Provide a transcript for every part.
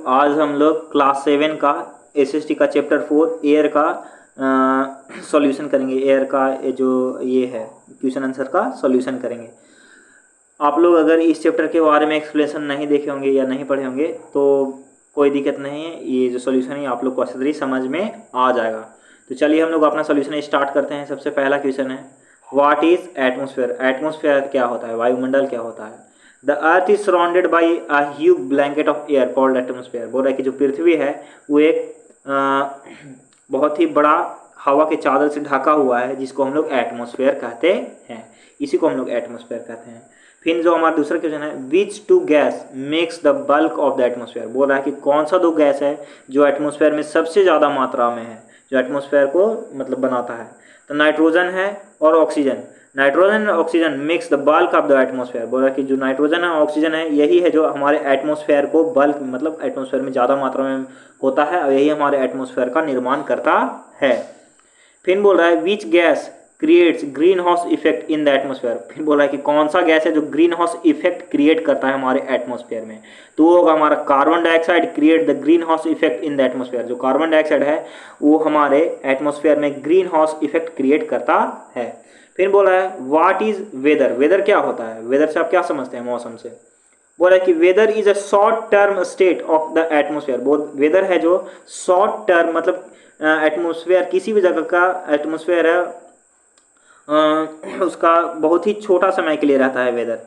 आज हम लोग क्लास 7 का एसएसटी का चैप्टर 4 एयर का सॉल्यूशन करेंगे। एयर का जो ये है क्वेश्चन आंसर का सॉल्यूशन करेंगे। आप लोग अगर इस चैप्टर के बारे में एक्सप्लेनेशन नहीं देखे होंगे या नहीं पढ़े होंगे तो कोई दिक्कत नहीं है, ये जो सॉल्यूशन है आप लोग को अच्छी तरह समझ में आ जाएगा। तो चलिए हम लोग अपना सॉल्यूशन स्टार्ट करते हैं। सबसे पहला क्वेश्चन है, व्हाट इज एटमोसफेयर। एटमोसफेयर क्या होता है, वायुमंडल क्या होता है। The earth is surrounded by a huge blanket of air called atmosphere. बोल रहा है कि जो पृथ्वी है वो एक बहुत ही बड़ा हवा के चादर से ढका हुआ है, जिसको हम लोग एटमोसफेयर कहते हैं। इसी को हम लोग एटमोसफेयर कहते हैं। फिर जो हमारा दूसरा क्वेश्चन है, which two gas makes the bulk of the atmosphere. बोल रहा है कि कौन सा दो गैस है जो एटमोसफेयर में सबसे ज़्यादा मात्रा में है, जो एटमोसफेयर को मतलब बनाता है। तो नाइट्रोजन है और ऑक्सीजन। नाइट्रोजन और oxygen mix the bulk of the atmosphere. बोला कि जो नाइट्रोजन है ऑक्सीजन है यही है जो हमारे एटमोसफेयर को बल्क मतलब एटमोसफेयर में ज़्यादा मात्रा में होता है और यही हमारे एटमोसफेयर का निर्माण करता है। फिर बोल रहा है which gas creates green house effect in the atmosphere. फिर बोल रहा है कि कौन सा गैस है जो ग्रीन हाउस इफेक्ट क्रिएट करता है हमारे एटमोसफेयर में। तो वो होगा हमारा carbon dioxide create the green house effect in the atmosphere. जो कार्बन डाइऑक्साइड है वो हमारे एटमोसफेयर में ग्रीन हाउस इफेक्ट क्रिएट करता है। फिर बोल रहा है व्हाट इज वेदर। वेदर क्या होता है, वेदर से आप क्या समझते हैं, मौसम से। बोल रहा है कि weather is a short term state of the atmosphere. बोल वेदर है जो शॉर्ट टर्म मतलब एटमोसफेयर किसी भी जगह का एटमोसफेयर है उसका बहुत ही छोटा समय के लिए रहता है वेदर।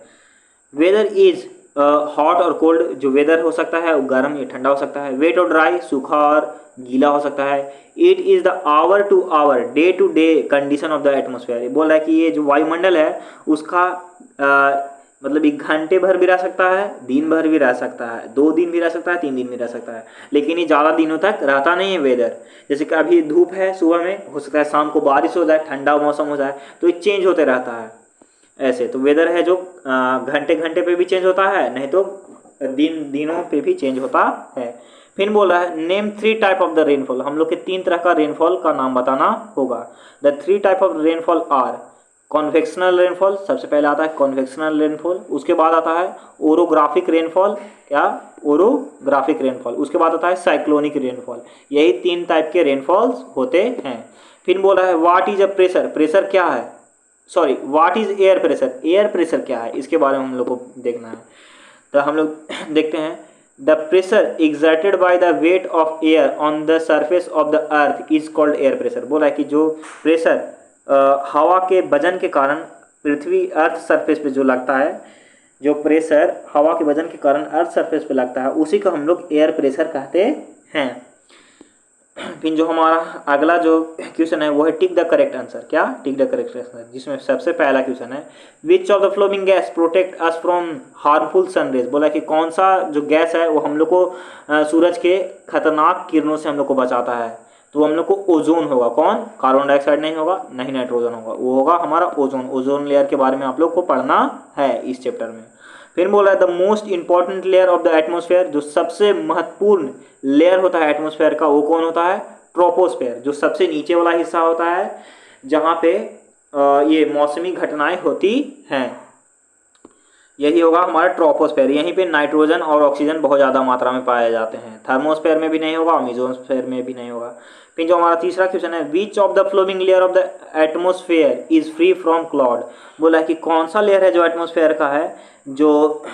वेदर इज हॉट और कोल्ड। जो वेदर हो सकता है वो गर्म या ठंडा हो सकता है। वेट और ड्राई, सूखा और गीला हो सकता है। It is the hour to hour day to day condition of the atmosphere. बोल रहा है कि ये जो वायुमंडल है उसका मतलब एक घंटे भर भी रह सकता है, दिन भर भी रह सकता है, 2 दिन भी रह सकता है, 3 दिन भी रह सकता है, लेकिन ये ज़्यादा दिनों तक रहता नहीं है वेदर। जैसे कि अभी धूप है सुबह में, हो सकता है शाम को बारिश हो जाए, ठंडा मौसम हो जाए, तो ये चेंज होते रहता है। ऐसे तो वेदर है जो घंटे घंटे पे भी चेंज होता है, नहीं तो दिनों पे भी चेंज होता है। फिर बोल रहा है name 3 type of the rainfall. हम लोग के 3 तरह का रेनफॉल का नाम बताना होगा। The 3 type of rainfall are convectional rainfall, सबसे पहले आता है कॉन्वेक्शनल रेनफॉल। उसके बाद आता है ओरोग्राफिक रेनफॉल, क्या ओरोग्राफिक रेनफॉल। उसके बाद आता है साइक्लोनिक रेनफॉल। यही 3 टाइप के रेनफॉल्स होते हैं। फिर बोल रहा है what is a pressure. Pressure क्या है, sorry what is air pressure. Air pressure क्या है, इसके बारे में हम लोग को देखना है। तो हम लोग देखते हैं the pressure exerted by the weight of air on the surface of the earth is called air pressure. बोला है कि जो प्रेशर हवा के वजन के कारण पृथ्वी अर्थ सरफेस पे जो लगता है, जो प्रेशर हवा के वजन के कारण अर्थ सरफेस पे लगता है उसी को हम लोग एयर प्रेशर कहते हैं। फिर जो हमारा अगला जो क्वेश्चन है वो है टिक द करेक्ट आंसर। क्या टिक द करेक्ट आंसर, जिसमें सबसे पहला क्वेश्चन है which of the flowing gas protect us from harmful sun rays. बोला कि कौन सा जो गैस है वो हम लोग को सूरज के खतरनाक किरणों से हम लोग को बचाता है। तो हम लोग को ओजोन होगा। कौन, कार्बन डाइऑक्साइड नहीं होगा, नहीं नाइट्रोजन होगा, वो होगा हमारा ओजोन। ओजोन लेयर के बारे में आप लोग को पढ़ना है इस चैप्टर में। फिर बोला है the most important layer of the atmosphere. जो सबसे महत्वपूर्ण लेयर होता है एटमोसफेयर का वो कौन होता है, ट्रोपोस्फेयर। जो सबसे नीचे वाला हिस्सा होता है जहाँ पे ये मौसमी घटनाएं होती हैं, यही होगा हमारा ट्रोपोस्फेयर। यहीं पे नाइट्रोजन और ऑक्सीजन बहुत ज़्यादा मात्रा में पाए जाते हैं। थर्मोस्फेयर में भी नहीं होगा और मेसोस्फेयर में भी नहीं होगा। फिर जो हमारा तीसरा क्वेश्चन है which of the flowing layer of the atmosphere is free from cloud. बोला है कि कौन सा लेयर है जो एटमोसफेयर का है जो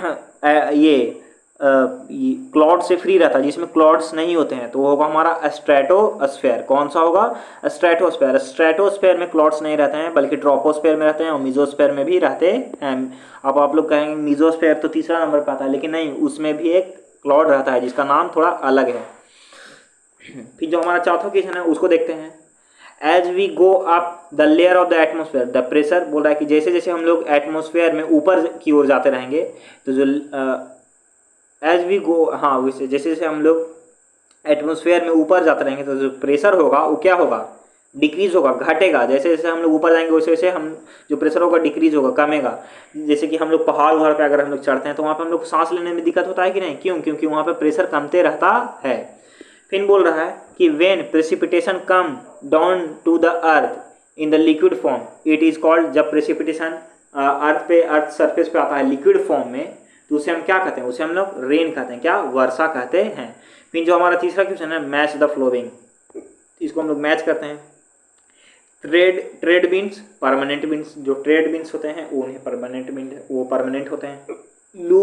ये क्लाउड से फ्री रहता है, जिसमें क्लाउड्स नहीं होते हैं। तो वो होगा हमारा स्ट्रेटोस्फेयर। कौन सा होगा, स्ट्रेटोस्फेयर। स्ट्रेटोस्फेयर में क्लाउड्स नहीं रहते हैं बल्कि ट्रोपोस्फेयर में रहते हैं और मेसोस्फेयर में भी रहते हैं। अब आप लोग कहेंगे मेसोस्फेयर तो तीसरा नंबर पर आता है, लेकिन नहीं, उसमें भी एक क्लाउड रहता है जिसका नाम थोड़ा अलग है। फिर जो हमारा चौथा क्वेश्चन है उसको देखते हैं। As we go up the layer of the atmosphere the pressure. बोल रहा है कि जैसे जैसे हम लोग एटमोसफेयर में ऊपर की ओर जाते रहेंगे तो जो एज वी गो, हाँ वैसे जैसे जैसे हम लोग एटमोसफेयर में ऊपर जाते रहेंगे तो जो प्रेशर होगा वो क्या होगा, डिक्रीज होगा, घटेगा। जैसे जैसे हम लोग ऊपर जाएंगे वैसे वैसे हम जो प्रेशर होगा डिक्रीज होगा, कमेगा। जैसे कि हम लोग पहाड़ वहाड़ पे अगर हम लोग चढ़ते हैं तो वहाँ पे हम लोग सांस लेने में दिक्कत होता है कि नहीं, क्यों, क्योंकि वहाँ पे प्रेशर कमते रहता है। फिर बोल रहा है कि when precipitation come down to the earth in the liquid form it is called. जब प्रेसिपिटेशन अर्थ सरफेस पे आता है लिक्विड फॉर्म में तो उसे हम क्या कहते हैं, उसे हम लोग रेन कहते हैं। क्या, वर्षा कहते हैं। फिर जो हमारा तीसरा क्वेश्चन है, मैच द फ्लोइंग, इसको हम लोग मैच करते हैं। ट्रेड विंड्स, परमानेंट विंड्स, जो ट्रेड विंड्स होते हैं वो उन्हें परमानेंट विंड, वो परमानेंट होते हैं। लू,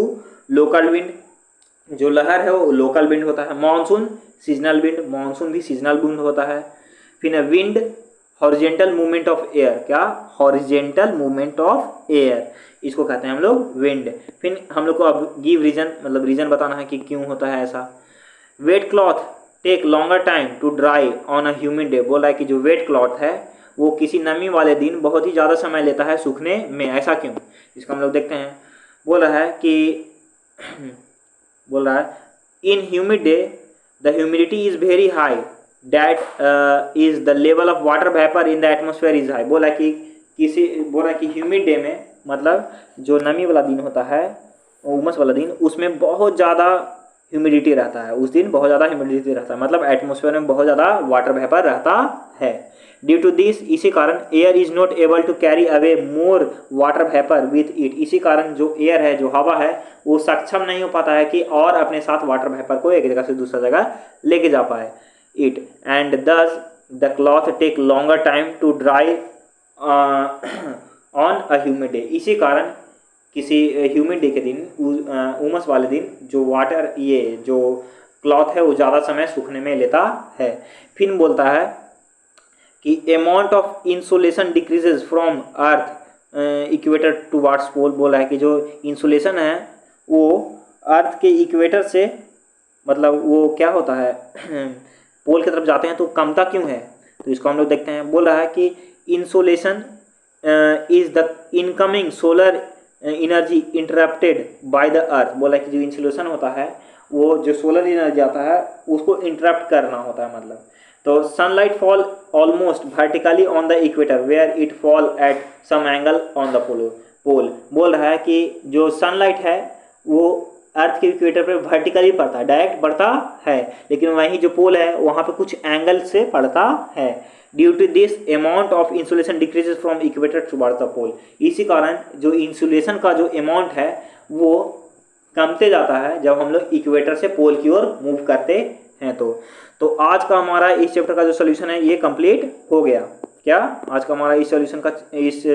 लोकल विंड, जो लहर है वो लोकल विंड होता है। मानसून, सीजनल विंड, मानसून भी सीजनल विंड होता है। फिर wind, horizontal movement of air, क्या, हॉरिजेंटल मूवमेंट ऑफ एयर, इसको कहते हैं हम लोग विंड। फिर हम लोग को अब गिव रीजन, मतलब रीजन बताना है कि क्यों होता है ऐसा। Wet cloth take longer time to dry on a humid day, बोला है कि जो वेट क्लॉथ है वो किसी नमी वाले दिन बहुत ही ज़्यादा समय लेता है सूखने में, ऐसा क्यों, इसको हम लोग देखते हैं। बोल रहा है कि बोल रहा है इन humid day the humidity is very high that is the level of water vapour in the atmosphere is high. बोला कि बोला कि ह्यूमिड डे में, मतलब जो नमी वाला दिन होता है, उमस वाला दिन, उसमें बहुत ज़्यादा ह्यूमिडिटी रहता है, उस दिन बहुत ज़्यादा ह्यूमिडिटी रहता है, मतलब एटमोसफेयर में बहुत ज़्यादा वाटर वेपर रहता है। ड्यू टू दिस, इसी कारण air is not able to carry away more water vapour with it, इसी कारण जो एयर है, जो हवा है, वो सक्षम नहीं हो पाता है कि और अपने साथ वाटर वेपर को एक जगह से दूसरा जगह लेके जा पाए it, and thus the cloth take longer time to dry on a humid day, इसी कारण किसी ह्यूमिड डे के दिन, उमस वाले दिन, जो वाटर, ये जो क्लॉथ है वो ज़्यादा समय सूखने में लेता है। फिर बोलता है कि amount of insolation decreases from earth equator towards pole, बोला है कि जो इंसुलेशन है वो अर्थ के इक्वेटर से, मतलब वो क्या होता है पोल की तरफ जाते हैं तो कमता क्यों है, तो इसको हम लोग देखते हैं। बोल रहा है कि insolation is the incoming solar energy intercepted by the earth, बोला कि जो इंसुलेशन होता है वो जो सोलर एनर्जी आता है उसको इंटरप्ट करना होता है, मतलब तो sunlight fall almost vertically on the equator where it fall at some angle on the pole. बोल रहा है कि जो सनलाइट है वो अर्थ के इक्वेटर पे वर्टिकली पड़ता है, डायरेक्ट पड़ता है, लेकिन वहीं जो पोल है वहाँ पे कुछ एंगल से पड़ता है। Due to this amount of insolation decreases from equator towards the pole, इसी कारण जो इंसुलेशन का जो अमाउंट है वो कमते जाता है जब हम लोग इक्वेटर से पोल की ओर मूव करते हैं। तो आज का हमारा इस चैप्टर का जो सोल्यूशन है ये कंप्लीट हो गया। क्या, आज का हमारा इस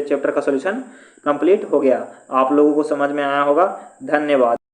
चैप्टर का सोल्यूशन कंप्लीट हो गया। आप लोगों को समझ में आया होगा। धन्यवाद।